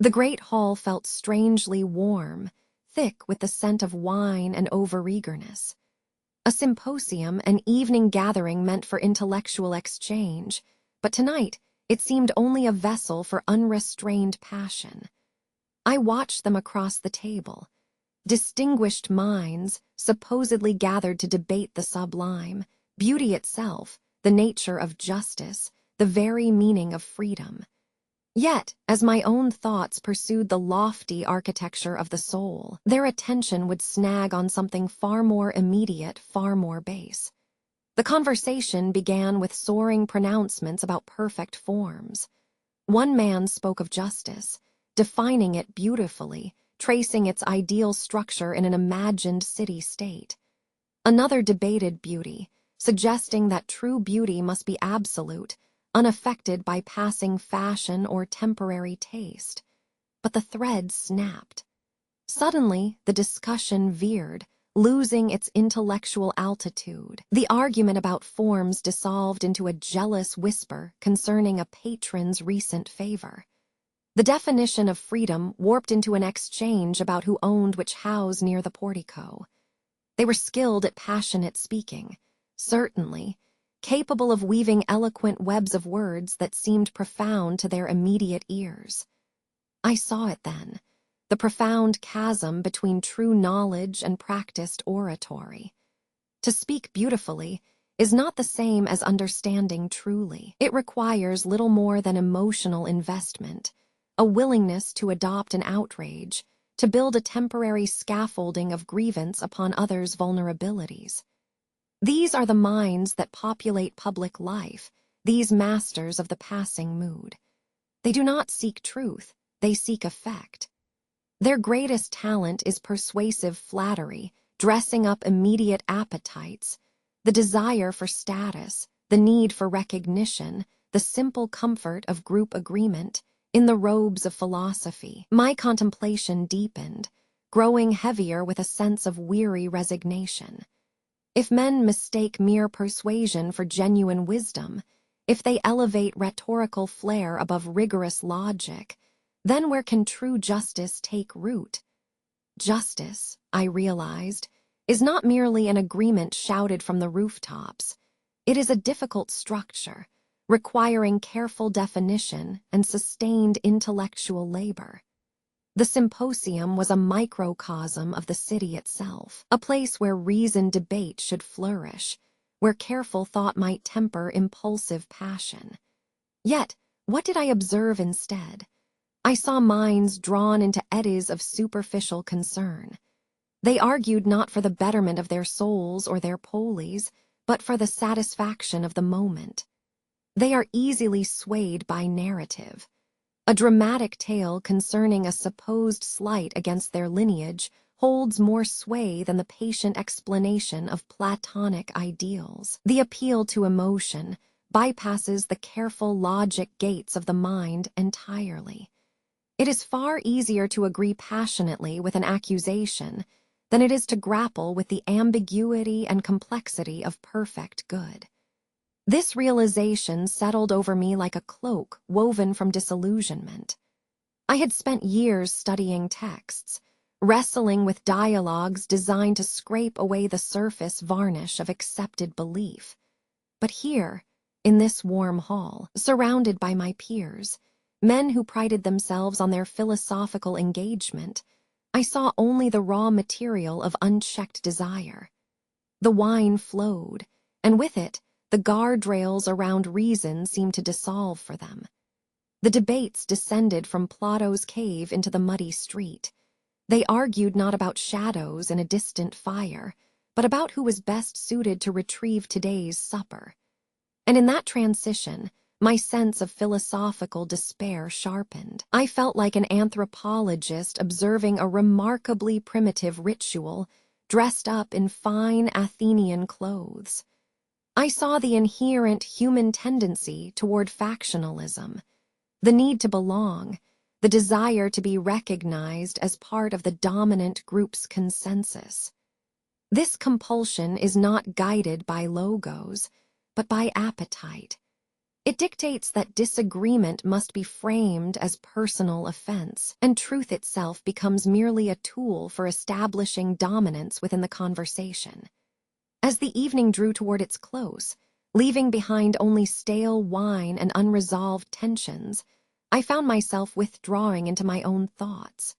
The great hall felt strangely warm, thick with the scent of wine and overeagerness. A symposium, an evening gathering meant for intellectual exchange, but tonight it seemed only a vessel for unrestrained passion. I watched them across the table. Distinguished minds, supposedly gathered to debate the sublime, beauty itself, the nature of justice, the very meaning of freedom. Yet, as my own thoughts pursued the lofty architecture of the soul, their attention would snag on something far more immediate, far more base. The conversation began with soaring pronouncements about perfect forms. One man spoke of justice, defining it beautifully, tracing its ideal structure in an imagined city-state. Another debated beauty, suggesting that true beauty must be absolute, unaffected by passing fashion or temporary taste. But the thread snapped. Suddenly, the discussion veered, losing its intellectual altitude. The argument about forms dissolved into a jealous whisper concerning a patron's recent favor. The definition of freedom warped into an exchange about who owned which house near the portico. They were skilled at passionate speaking, certainly, capable of weaving eloquent webs of words that seemed profound to their immediate ears. I saw it then, the profound chasm between true knowledge and practiced oratory. To speak beautifully is not the same as understanding truly. It requires little more than emotional investment, a willingness to adopt an outrage, to build a temporary scaffolding of grievance upon others' vulnerabilities. These are the minds that populate public life, these masters of the passing mood. They do not seek truth, they seek effect. Their greatest talent is persuasive flattery, dressing up immediate appetites, the desire for status, the need for recognition, the simple comfort of group agreement, in the robes of philosophy. My contemplation deepened, growing heavier with a sense of weary resignation. If men mistake mere persuasion for genuine wisdom, if they elevate rhetorical flair above rigorous logic, then where can true justice take root? Justice, I realized, is not merely an agreement shouted from the rooftops. It is a difficult structure, requiring careful definition and sustained intellectual labor. The Symposium was a microcosm of the city itself, a place where reasoned debate should flourish, where careful thought might temper impulsive passion. Yet, what did I observe instead? I saw minds drawn into eddies of superficial concern. They argued not for the betterment of their souls or their polis, but for the satisfaction of the moment. They are easily swayed by narrative. A dramatic tale concerning a supposed slight against their lineage holds more sway than the patient explanation of Platonic ideals. The appeal to emotion bypasses the careful logic gates of the mind entirely. It is far easier to agree passionately with an accusation than it is to grapple with the ambiguity and complexity of perfect good. This realization settled over me like a cloak woven from disillusionment. I had spent years studying texts, wrestling with dialogues designed to scrape away the surface varnish of accepted belief. But here, in this warm hall, surrounded by my peers, men who prided themselves on their philosophical engagement, I saw only the raw material of unchecked desire. The wine flowed, and with it, the guardrails around reason seemed to dissolve for them. The debates descended from Plato's cave into the muddy street. They argued not about shadows in a distant fire, but about who was best suited to retrieve today's supper. And in that transition, my sense of philosophical despair sharpened. I felt like an anthropologist observing a remarkably primitive ritual, dressed up in fine Athenian clothes. I saw the inherent human tendency toward factionalism, the need to belong, the desire to be recognized as part of the dominant group's consensus. This compulsion is not guided by logos, but by appetite. It dictates that disagreement must be framed as personal offense, and truth itself becomes merely a tool for establishing dominance within the conversation. As the evening drew toward its close, leaving behind only stale wine and unresolved tensions, I found myself withdrawing into my own thoughts.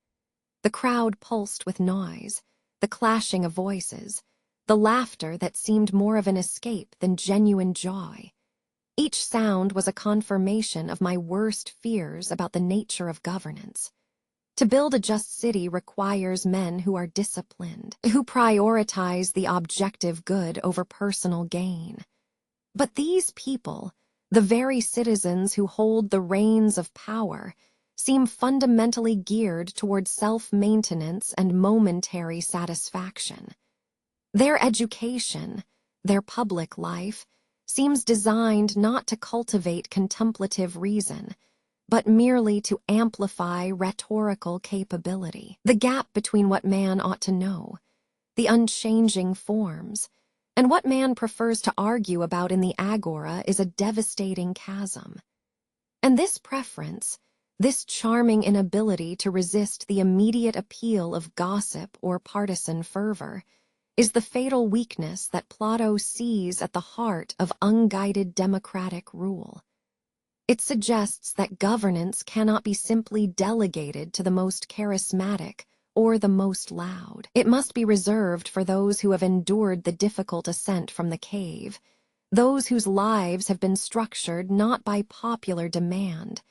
The crowd pulsed with noise, the clashing of voices, the laughter that seemed more of an escape than genuine joy. Each sound was a confirmation of my worst fears about the nature of governance. To build a just city requires men who are disciplined, who prioritize the objective good over personal gain. But these people, the very citizens who hold the reins of power, seem fundamentally geared toward self-maintenance and momentary satisfaction. Their education, their public life, seems designed not to cultivate contemplative reason, but merely to amplify rhetorical capability. The gap between what man ought to know, the unchanging forms, and what man prefers to argue about in the agora is a devastating chasm. And this preference, this charming inability to resist the immediate appeal of gossip or partisan fervor, is the fatal weakness that Plato sees at the heart of unguided democratic rule. It suggests that governance cannot be simply delegated to the most charismatic or the most loud. It must be reserved for those who have endured the difficult ascent from the cave, those whose lives have been structured not by popular demand,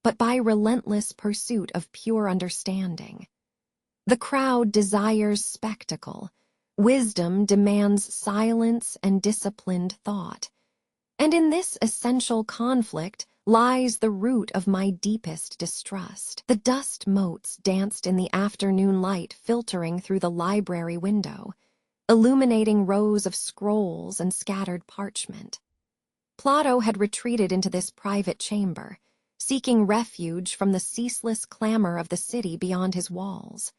but by relentless pursuit of pure understanding. The crowd desires spectacle. Wisdom demands silence and disciplined thought. And in this essential conflict lies the root of my deepest distrust. The dust motes danced in the afternoon light filtering through the library window, illuminating rows of scrolls and scattered parchment. Plato had retreated into this private chamber, seeking refuge from the ceaseless clamor of the city beyond his walls.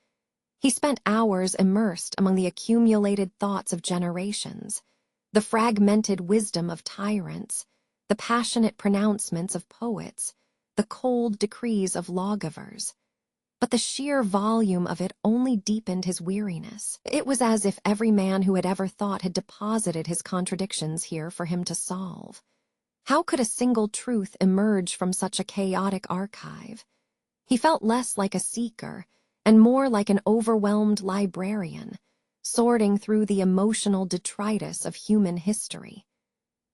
He spent hours immersed among the accumulated thoughts of generations, the fragmented wisdom of tyrants, the passionate pronouncements of poets, the cold decrees of lawgivers. But the sheer volume of it only deepened his weariness. It was as if every man who had ever thought had deposited his contradictions here for him to solve. How could a single truth emerge from such a chaotic archive? He felt less like a seeker and more like an overwhelmed librarian, sorting through the emotional detritus of human history.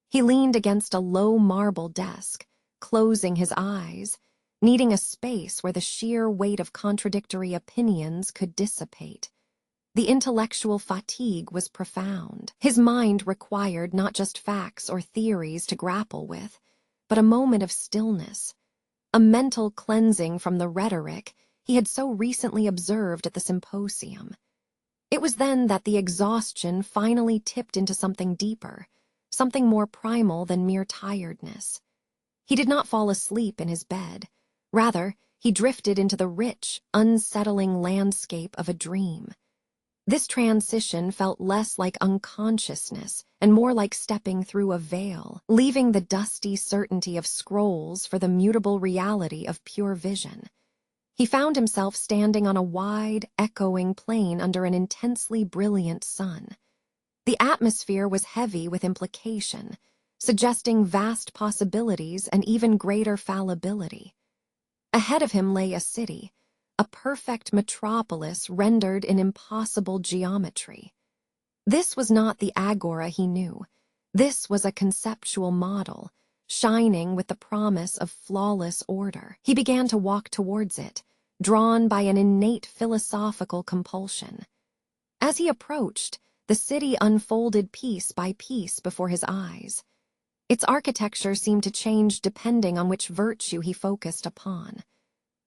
He leaned against a low marble desk, closing his eyes, needing a space where the sheer weight of contradictory opinions could dissipate. The intellectual fatigue was profound. His mind required not just facts or theories to grapple with, but a moment of stillness, a mental cleansing from the rhetoric he had so recently observed at the Symposium. It was then that the exhaustion finally tipped into something deeper, something more primal than mere tiredness. He did not fall asleep in his bed. Rather, he drifted into the rich, unsettling landscape of a dream. This transition felt less like unconsciousness and more like stepping through a veil, leaving the dusty certainty of scrolls for the mutable reality of pure vision. He found himself standing on a wide, echoing plain under an intensely brilliant sun. The atmosphere was heavy with implication, suggesting vast possibilities and even greater fallibility. Ahead of him lay a city, a perfect metropolis rendered in impossible geometry. This was not the agora he knew. This was a conceptual model, shining with the promise of flawless order. He began to walk towards it, drawn by an innate philosophical compulsion. As he approached, the city unfolded piece by piece before his eyes. Its architecture seemed to change depending on which virtue he focused upon.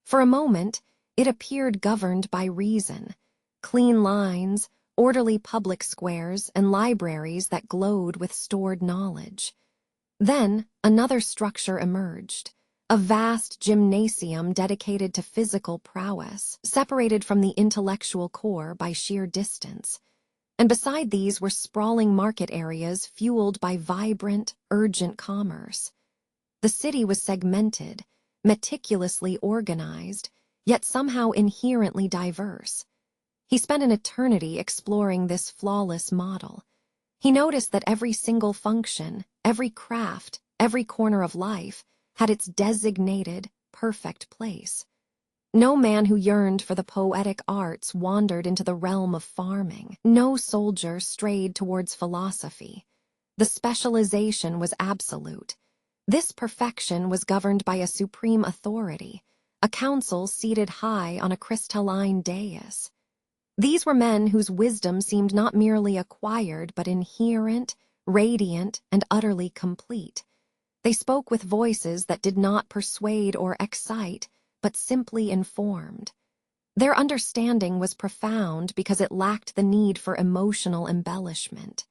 For a moment, it appeared governed by reason, clean lines, orderly public squares, and libraries that glowed with stored knowledge. Then, another structure emerged, a vast gymnasium dedicated to physical prowess, separated from the intellectual core by sheer distance. And beside these were sprawling market areas fueled by vibrant, urgent commerce. The city was segmented, meticulously organized, yet somehow inherently diverse. He spent an eternity exploring this flawless model. He noticed that every single function, every craft, every corner of life had its designated, perfect place. No man who yearned for the poetic arts wandered into the realm of farming. No soldier strayed towards philosophy. The specialization was absolute. This perfection was governed by a supreme authority, a council seated high on a crystalline dais. These were men whose wisdom seemed not merely acquired but inherent, radiant, and utterly complete. They spoke with voices that did not persuade or excite, but simply informed. Their understanding was profound because it lacked the need for emotional embellishment.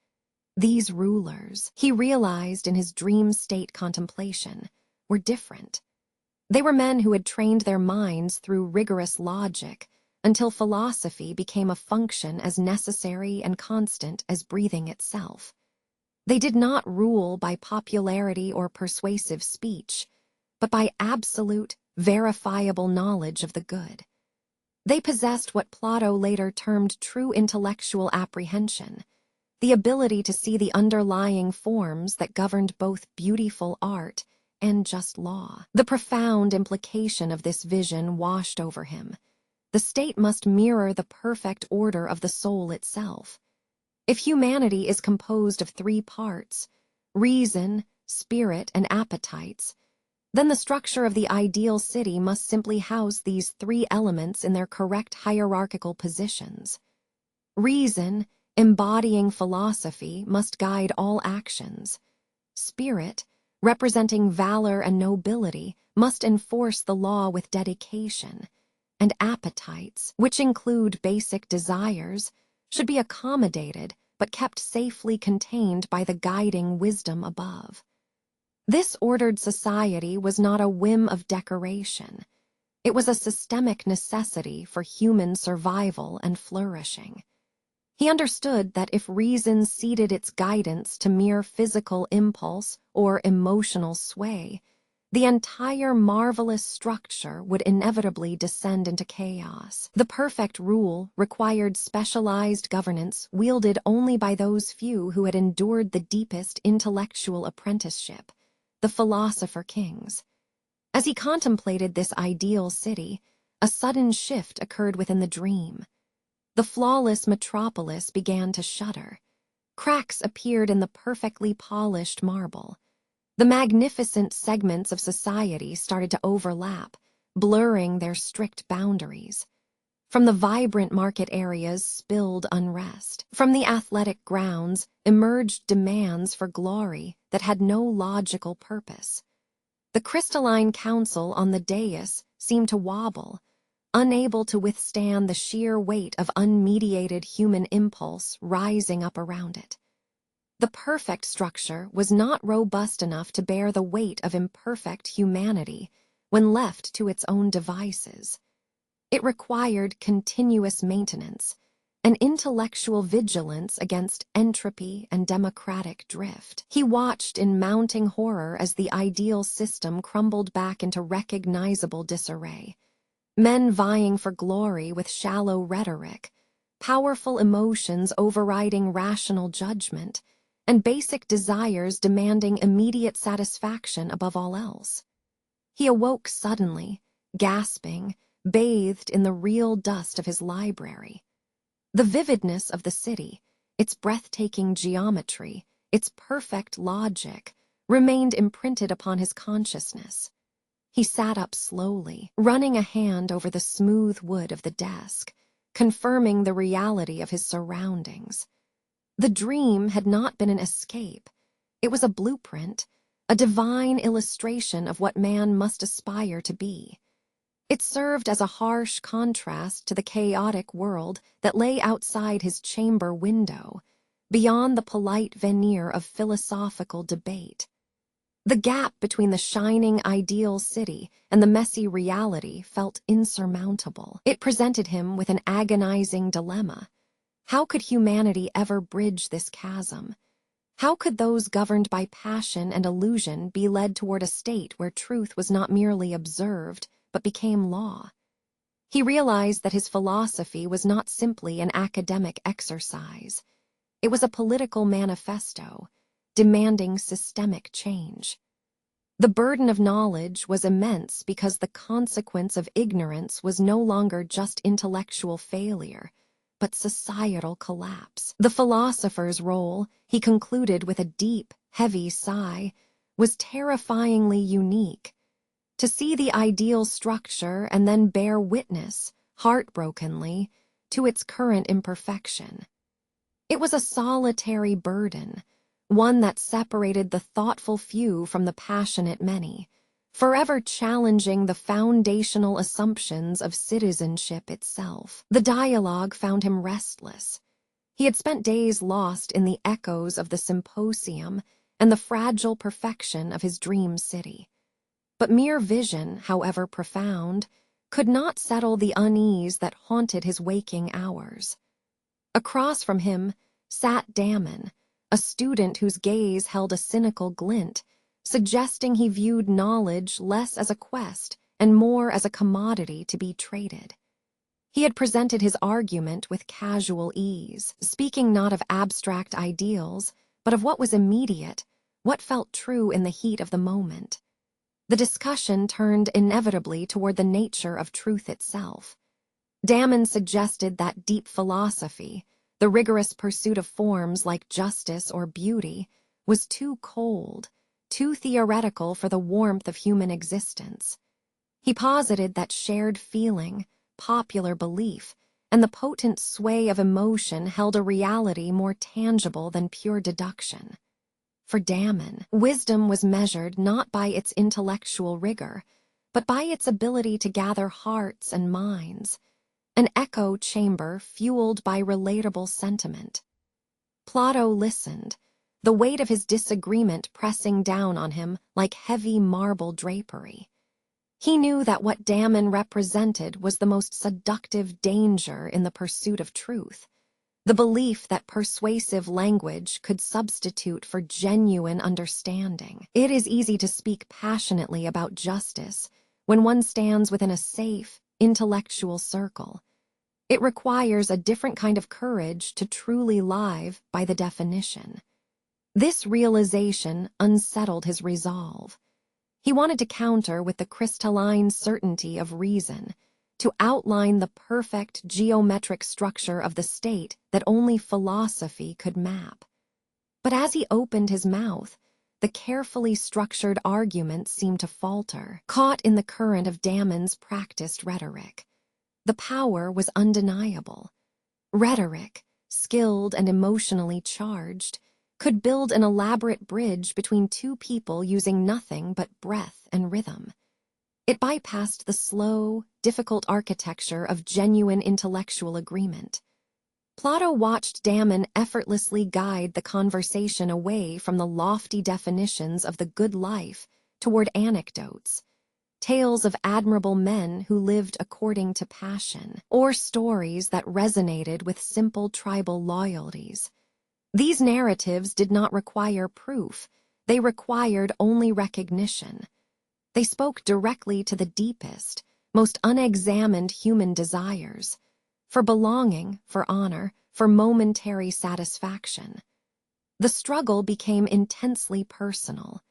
These rulers, he realized in his dream state contemplation, were different. They were men who had trained their minds through rigorous logic until philosophy became a function as necessary and constant as breathing itself. They did not rule by popularity or persuasive speech, but by absolute, verifiable knowledge of the good. They possessed what Plato later termed true intellectual apprehension, the ability to see the underlying forms that governed both beautiful art and just law. The profound implication of this vision washed over him. The state must mirror the perfect order of the soul itself. If humanity is composed of three parts, reason, spirit, and appetites, then the structure of the ideal city must simply house these three elements in their correct hierarchical positions. Reason, embodying philosophy, must guide all actions. Spirit, representing valor and nobility, must enforce the law with dedication. And appetites, which include basic desires, should be accommodated but kept safely contained by the guiding wisdom above. This ordered society was not a whim of decoration. It was a systemic necessity for human survival and flourishing. He understood that if reason ceded its guidance to mere physical impulse or emotional sway, the entire marvelous structure would inevitably descend into chaos. The perfect rule required specialized governance wielded only by those few who had endured the deepest intellectual apprenticeship, the philosopher kings. As he contemplated this ideal city, a sudden shift occurred within the dream. The flawless metropolis began to shudder. Cracks appeared in the perfectly polished marble. The magnificent segments of society started to overlap, blurring their strict boundaries. From the vibrant market areas spilled unrest. From the athletic grounds emerged demands for glory that had no logical purpose. The crystalline council on the dais seemed to wobble, unable to withstand the sheer weight of unmediated human impulse rising up around it. The perfect structure was not robust enough to bear the weight of imperfect humanity when left to its own devices. It required continuous maintenance, an intellectual vigilance against entropy and democratic drift. He watched in mounting horror as the ideal system crumbled back into recognizable disarray. Men vying for glory with shallow rhetoric, powerful emotions overriding rational judgment, and basic desires demanding immediate satisfaction above all else. He awoke suddenly, gasping, bathed in the real dust of his library. The vividness of the city, its breathtaking geometry, its perfect logic, remained imprinted upon his consciousness. He sat up slowly, running a hand over the smooth wood of the desk, confirming the reality of his surroundings. The dream had not been an escape. It was a blueprint, a divine illustration of what man must aspire to be. It served as a harsh contrast to the chaotic world that lay outside his chamber window, beyond the polite veneer of philosophical debate. The gap between the shining ideal city and the messy reality felt insurmountable. It presented him with an agonizing dilemma. How could humanity ever bridge this chasm? How could those governed by passion and illusion be led toward a state where truth was not merely observed, but became law? He realized that his philosophy was not simply an academic exercise. It was a political manifesto, demanding systemic change. The burden of knowledge was immense because the consequence of ignorance was no longer just intellectual failure, but societal collapse. The philosopher's role, he concluded with a deep, heavy sigh, was terrifyingly unique. To see the ideal structure and then bear witness, heartbrokenly, to its current imperfection. It was a solitary burden, one that separated the thoughtful few from the passionate many, forever challenging the foundational assumptions of citizenship itself. The dialogue found him restless. He had spent days lost in the echoes of the Symposium and the fragile perfection of his dream city. But mere vision, however profound, could not settle the unease that haunted his waking hours. Across from him sat Damon, a student whose gaze held a cynical glint, suggesting he viewed knowledge less as a quest and more as a commodity to be traded. He had presented his argument with casual ease, speaking not of abstract ideals, but of what was immediate, what felt true in the heat of the moment. The discussion turned inevitably toward the nature of truth itself. Damon suggested that deep philosophy, the rigorous pursuit of forms like justice or beauty, was too cold, too theoretical for the warmth of human existence. He posited that shared feeling, popular belief, and the potent sway of emotion held a reality more tangible than pure deduction. For Damon, wisdom was measured not by its intellectual rigor, but by its ability to gather hearts and minds, an echo chamber fueled by relatable sentiment. Plato listened, the weight of his disagreement pressing down on him like heavy marble drapery. He knew that what Damon represented was the most seductive danger in the pursuit of truth, the belief that persuasive language could substitute for genuine understanding. It is easy to speak passionately about justice when one stands within a safe, intellectual circle. It requires a different kind of courage to truly live by the definition. This realization unsettled his resolve. He wanted to counter with the crystalline certainty of reason, to outline the perfect geometric structure of the state that only philosophy could map. But as he opened his mouth, the carefully structured arguments seemed to falter, caught in the current of Damon's practiced rhetoric. The power was undeniable. Rhetoric, skilled and emotionally charged, could build an elaborate bridge between two people using nothing but breath and rhythm. It bypassed the slow, difficult architecture of genuine intellectual agreement. Plato watched Damon effortlessly guide the conversation away from the lofty definitions of the good life toward anecdotes, tales of admirable men who lived according to passion, or stories that resonated with simple tribal loyalties. These narratives did not require proof, they required only recognition. They spoke directly to the deepest, most unexamined human desires, for belonging, for honor, for momentary satisfaction. The struggle became intensely personal.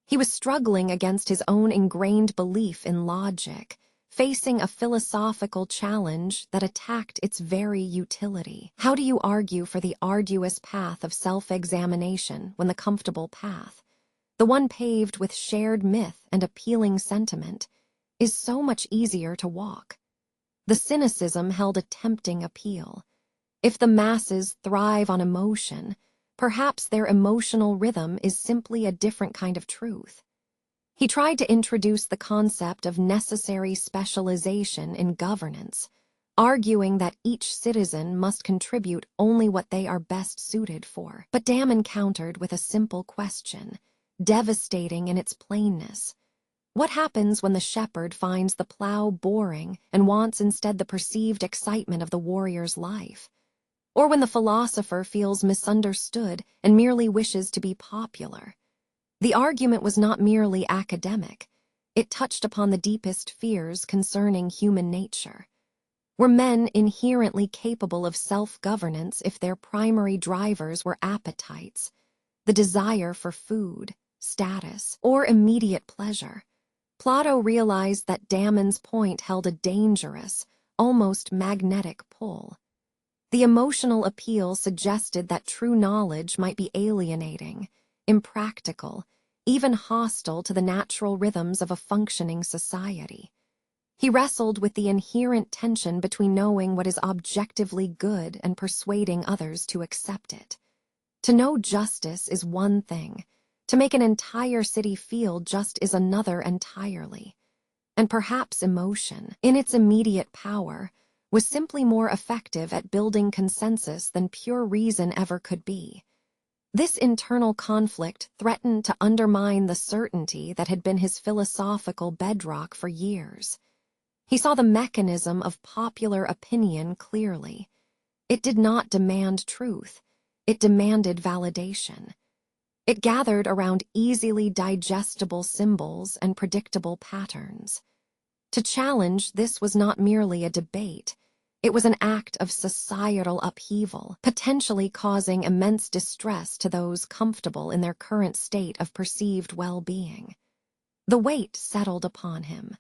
He was struggling against his own ingrained belief in logic, facing a philosophical challenge that attacked its very utility. How do you argue for the arduous path of self-examination when the comfortable path, the one paved with shared myth and appealing sentiment, is so much easier to walk? The cynicism held a tempting appeal. If the masses thrive on emotion, perhaps their emotional rhythm is simply a different kind of truth. He tried to introduce the concept of necessary specialization in governance, arguing that each citizen must contribute only what they are best suited for. But Damon countered with a simple question, devastating in its plainness. What happens when the shepherd finds the plow boring and wants instead the perceived excitement of the warrior's life? or when the philosopher feels misunderstood and merely wishes to be popular. The argument was not merely academic. It touched upon the deepest fears concerning human nature. Were men inherently capable of self-governance if their primary drivers were appetites, the desire for food, status, or immediate pleasure? Plato realized that Damon's point held a dangerous, almost magnetic pull. The emotional appeal suggested that true knowledge might be alienating, impractical, even hostile to the natural rhythms of a functioning society. He wrestled with the inherent tension between knowing what is objectively good and persuading others to accept it. To know justice is one thing. To make an entire city feel just is another entirely. And perhaps emotion, in its immediate power, was simply more effective at building consensus than pure reason ever could be. This internal conflict threatened to undermine the certainty that had been his philosophical bedrock for years. He saw the mechanism of popular opinion clearly. It did not demand truth. It demanded validation. It gathered around easily digestible symbols and predictable patterns. To challenge this was not merely a debate. It was an act of societal upheaval, potentially causing immense distress to those comfortable in their current state of perceived well-being. The weight settled upon him.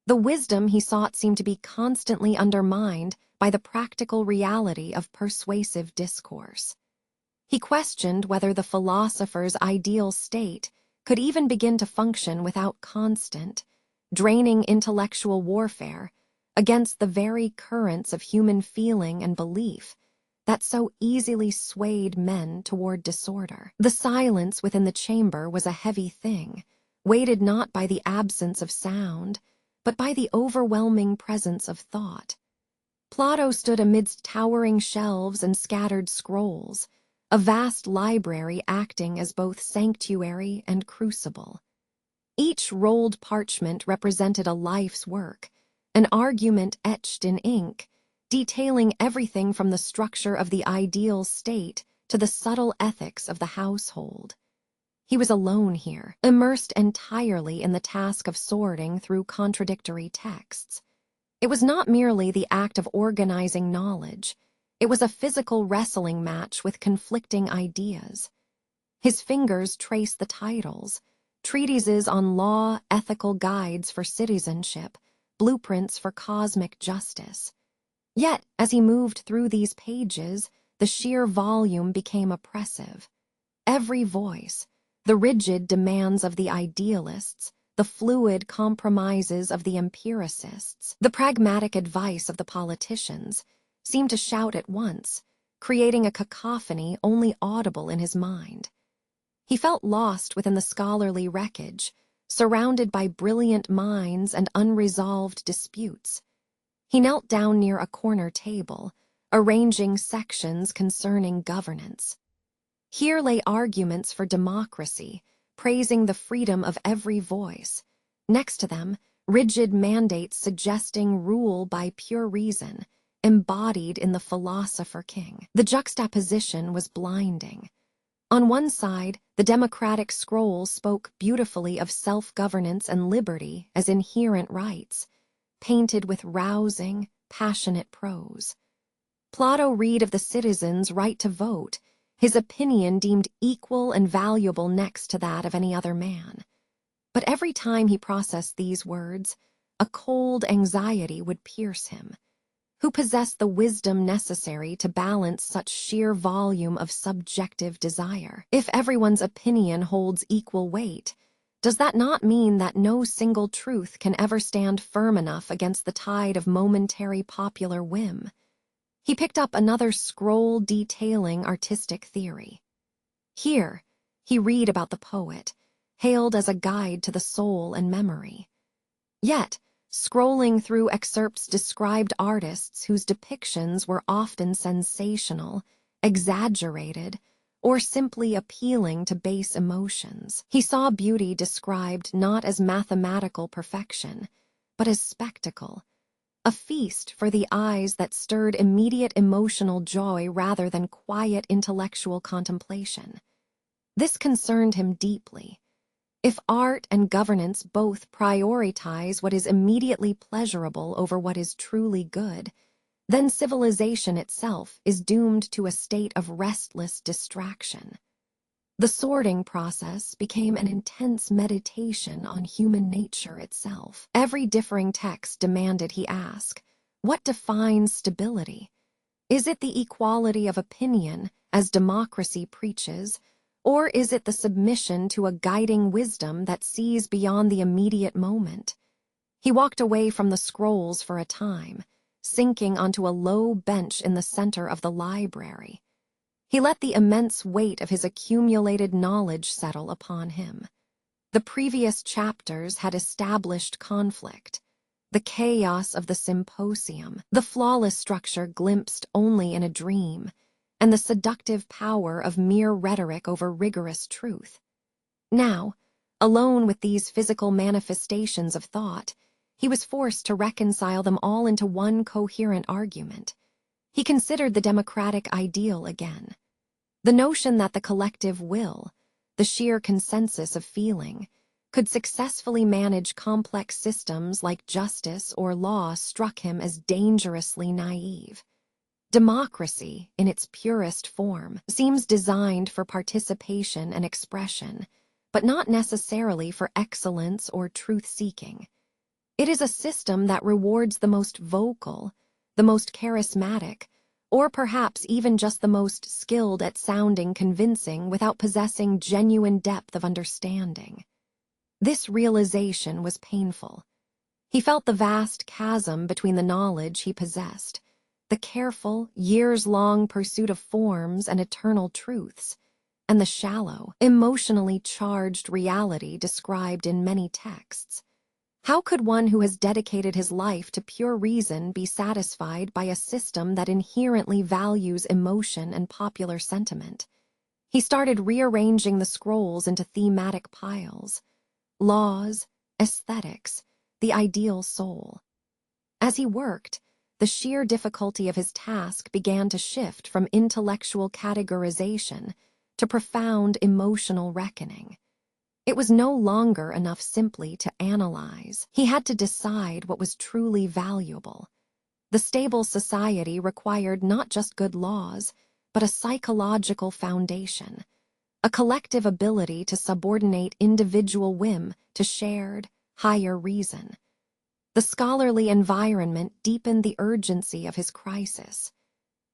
The wisdom he sought seemed to be constantly undermined by the practical reality of persuasive discourse. He questioned whether the philosopher's ideal state could even begin to function without constant, draining intellectual warfare against the very currents of human feeling and belief that so easily swayed men toward disorder. The silence within the chamber was a heavy thing, weighted not by the absence of sound, but by the overwhelming presence of thought. Plato stood amidst towering shelves and scattered scrolls, a vast library acting as both sanctuary and crucible. Each rolled parchment represented a life's work, an argument etched in ink, detailing everything from the structure of the ideal state to the subtle ethics of the household. He was alone here, immersed entirely in the task of sorting through contradictory texts. It was not merely the act of organizing knowledge. It was a physical wrestling match with conflicting ideas. His fingers traced the titles, treatises on law, ethical guides for citizenship, blueprints for cosmic justice. Yet, as he moved through these pages, the sheer volume became oppressive. Every voice, the rigid demands of the idealists, the fluid compromises of the empiricists, the pragmatic advice of the politicians, seemed to shout at once, creating a cacophony only audible in his mind. He felt lost within the scholarly wreckage, surrounded by brilliant minds and unresolved disputes. He knelt down near a corner table, arranging sections concerning governance. Here lay arguments for democracy, praising the freedom of every voice. Next to them, rigid mandates suggesting rule by pure reason, embodied in the philosopher king. The juxtaposition was blinding. On one side, the democratic scroll spoke beautifully of self-governance and liberty as inherent rights, painted with rousing, passionate prose. Plato read of the citizens' right to vote, his opinion deemed equal and valuable next to that of any other man. But every time he processed these words, a cold anxiety would pierce him. Who possessed the wisdom necessary to balance such sheer volume of subjective desire? If everyone's opinion holds equal weight, does that not mean that no single truth can ever stand firm enough against the tide of momentary popular whim? He picked up another scroll detailing artistic theory. Here, he read about the poet, hailed as a guide to the soul and memory. Yet, scrolling through excerpts described artists whose depictions were often sensational, exaggerated, or simply appealing to base emotions. He saw beauty described not as mathematical perfection, but as spectacle, a feast for the eyes that stirred immediate emotional joy rather than quiet intellectual contemplation. This concerned him deeply. If art and governance both prioritize what is immediately pleasurable over what is truly good, then civilization itself is doomed to a state of restless distraction. The sorting process became an intense meditation on human nature itself. Every differing text demanded he ask, what defines stability? Is it the equality of opinion, as democracy preaches, or is it the submission to a guiding wisdom that sees beyond the immediate moment? He walked away from the scrolls for a time, sinking onto a low bench in the center of the library. He let the immense weight of his accumulated knowledge settle upon him. The previous chapters had established conflict, the chaos of the Symposium, the flawless structure glimpsed only in a dream, and the seductive power of mere rhetoric over rigorous truth. Now, alone with these physical manifestations of thought, he was forced to reconcile them all into one coherent argument. He considered the democratic ideal again. The notion that the collective will, the sheer consensus of feeling, could successfully manage complex systems like justice or law struck him as dangerously naive. Democracy, in its purest form, seems designed for participation and expression, but not necessarily for excellence or truth-seeking. It is a system that rewards the most vocal, the most charismatic, or perhaps even just the most skilled at sounding convincing without possessing genuine depth of understanding. This realization was painful. He felt the vast chasm between the knowledge he possessed, the careful, years-long pursuit of forms and eternal truths, and the shallow, emotionally charged reality described in many texts. How could one who has dedicated his life to pure reason be satisfied by a system that inherently values emotion and popular sentiment? He started rearranging the scrolls into thematic piles: laws, aesthetics, the ideal soul. As he worked, the sheer difficulty of his task began to shift from intellectual categorization to profound emotional reckoning. It was no longer enough simply to analyze. He had to decide what was truly valuable. The stable society required not just good laws, but a psychological foundation, a collective ability to subordinate individual whim to shared, higher reason. The scholarly environment deepened the urgency of his crisis.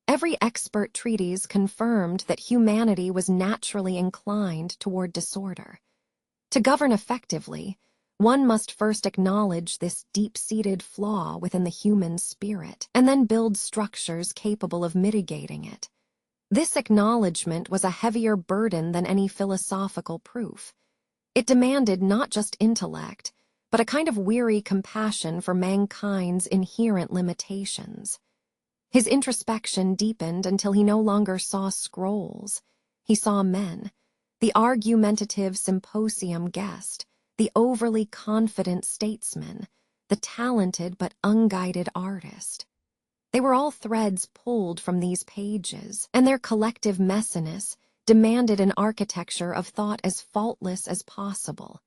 Every expert treatise confirmed that humanity was naturally inclined toward disorder. To govern effectively, one must first acknowledge this deep-seated flaw within the human spirit, and then build structures capable of mitigating it. This acknowledgement was a heavier burden than any philosophical proof. It demanded not just intellect, but a kind of weary compassion for mankind's inherent limitations. His introspection deepened until he no longer saw scrolls. He saw men. The argumentative symposium guest, the overly confident statesman, the talented but unguided artist. They were all threads pulled from these pages, and their collective messiness demanded an architecture of thought as faultless as possible.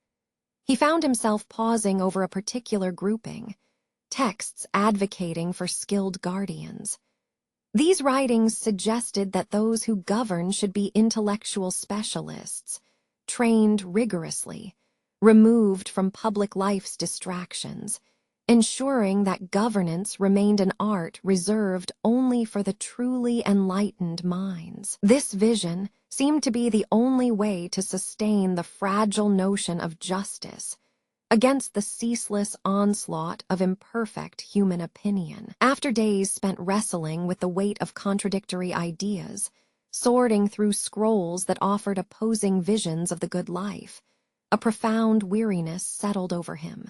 He found himself pausing over a particular grouping, texts advocating for skilled guardians. These writings suggested that those who govern should be intellectual specialists, trained rigorously, removed from public life's distractions, ensuring that governance remained an art reserved only for the truly enlightened minds. This vision seemed to be the only way to sustain the fragile notion of justice against the ceaseless onslaught of imperfect human opinion. After days spent wrestling with the weight of contradictory ideas, sorting through scrolls that offered opposing visions of the good life, a profound weariness settled over him.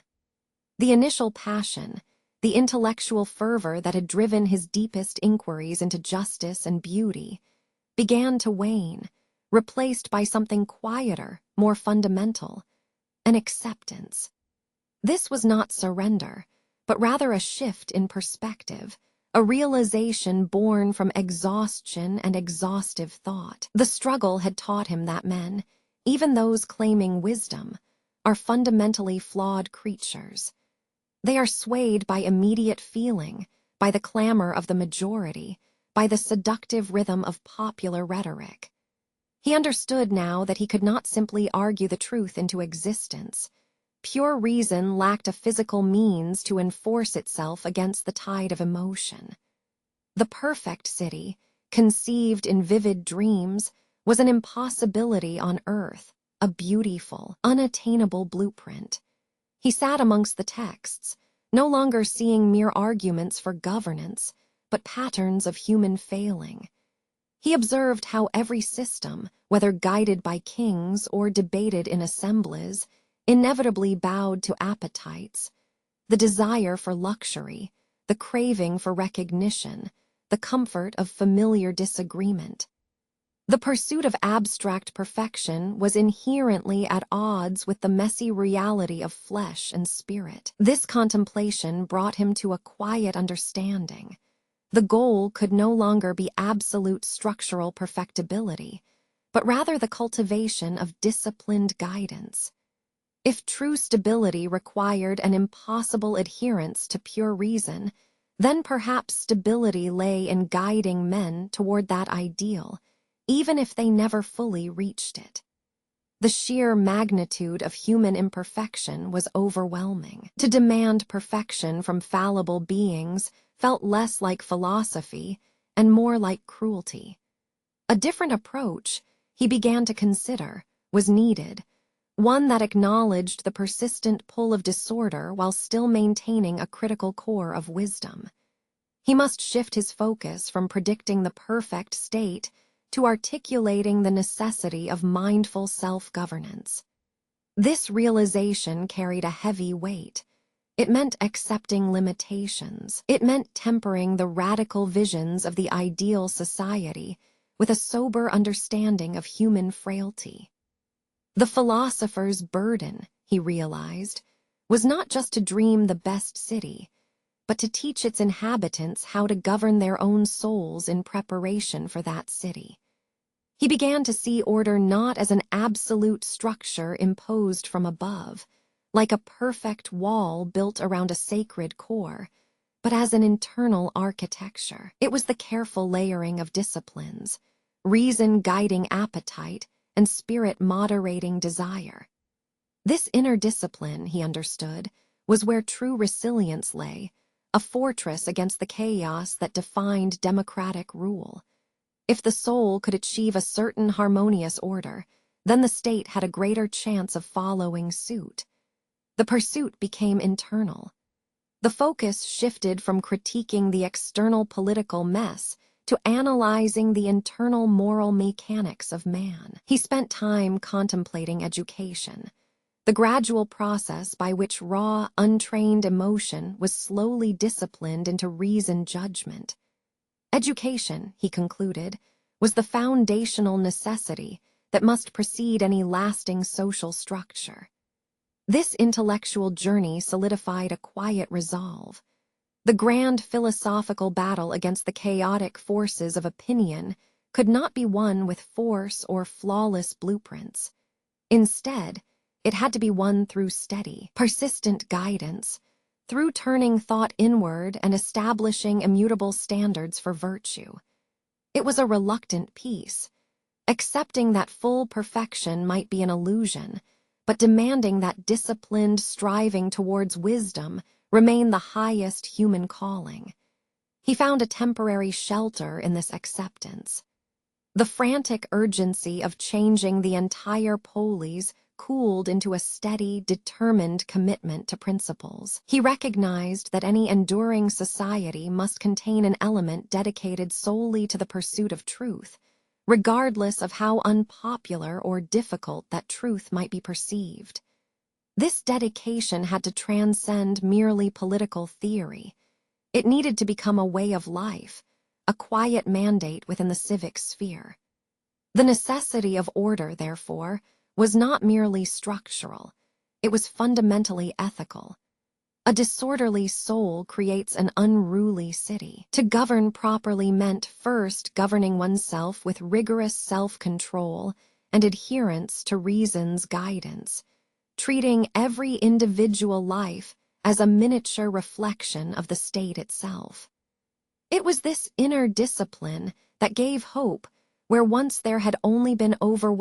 The initial passion, the intellectual fervor that had driven his deepest inquiries into justice and beauty, began to wane, replaced by something quieter, more fundamental: an acceptance. This was not surrender, but rather a shift in perspective, a realization born from exhaustion and exhaustive thought. The struggle had taught him that men, even those claiming wisdom, are fundamentally flawed creatures. They are swayed by immediate feeling, by the clamor of the majority, by the seductive rhythm of popular rhetoric. He understood now that he could not simply argue the truth into existence. Pure reason lacked a physical means to enforce itself against the tide of emotion. The perfect city, conceived in vivid dreams, was an impossibility on earth, a beautiful, unattainable blueprint. He sat amongst the texts, no longer seeing mere arguments for governance, but patterns of human failing. He observed how every system, whether guided by kings or debated in assemblies, inevitably bowed to appetites, the desire for luxury, the craving for recognition, the comfort of familiar disagreement. The pursuit of abstract perfection was inherently at odds with the messy reality of flesh and spirit. This contemplation brought him to a quiet understanding. The goal could no longer be absolute structural perfectibility, but rather the cultivation of disciplined guidance. If true stability required an impossible adherence to pure reason, then perhaps stability lay in guiding men toward that ideal, even if they never fully reached it. The sheer magnitude of human imperfection was overwhelming. To demand perfection from fallible beings felt less like philosophy and more like cruelty. A different approach, he began to consider, was needed, one that acknowledged the persistent pull of disorder while still maintaining a critical core of wisdom. He must shift his focus from predicting the perfect state to articulating the necessity of mindful self-governance. This realization carried a heavy weight. It meant accepting limitations. It meant tempering the radical visions of the ideal society with a sober understanding of human frailty. The philosopher's burden, he realized, was not just to dream the best city, but to teach its inhabitants how to govern their own souls in preparation for that city. He began to see order not as an absolute structure imposed from above, like a perfect wall built around a sacred core, but as an internal architecture. It was the careful layering of disciplines, reason guiding appetite, and spirit moderating desire. This inner discipline, he understood, was where true resilience lay, a fortress against the chaos that defined democratic rule. If the soul could achieve a certain harmonious order, then the state had a greater chance of following suit. The pursuit became internal. The focus shifted from critiquing the external political mess to analyzing the internal moral mechanics of man. He spent time contemplating education, the gradual process by which raw, untrained emotion was slowly disciplined into reasoned judgment. Education, he concluded, was the foundational necessity that must precede any lasting social structure. This intellectual journey solidified a quiet resolve. The grand philosophical battle against the chaotic forces of opinion could not be won with force or flawless blueprints. Instead, it had to be won through steady, persistent guidance, through turning thought inward and establishing immutable standards for virtue. It was a reluctant peace, accepting that full perfection might be an illusion, but demanding that disciplined striving towards wisdom remain the highest human calling. He found a temporary shelter in this acceptance. The frantic urgency of changing the entire polis cooled into a steady, determined commitment to principles. He recognized that any enduring society must contain an element dedicated solely to the pursuit of truth, regardless of how unpopular or difficult that truth might be perceived. This dedication had to transcend merely political theory. It needed to become a way of life, a quiet mandate within the civic sphere. The necessity of order, therefore, was not merely structural. It was fundamentally ethical. A disorderly soul creates an unruly city. To govern properly meant first governing oneself with rigorous self-control and adherence to reason's guidance, treating every individual life as a miniature reflection of the state itself. It was this inner discipline that gave hope where once there had only been overwhelming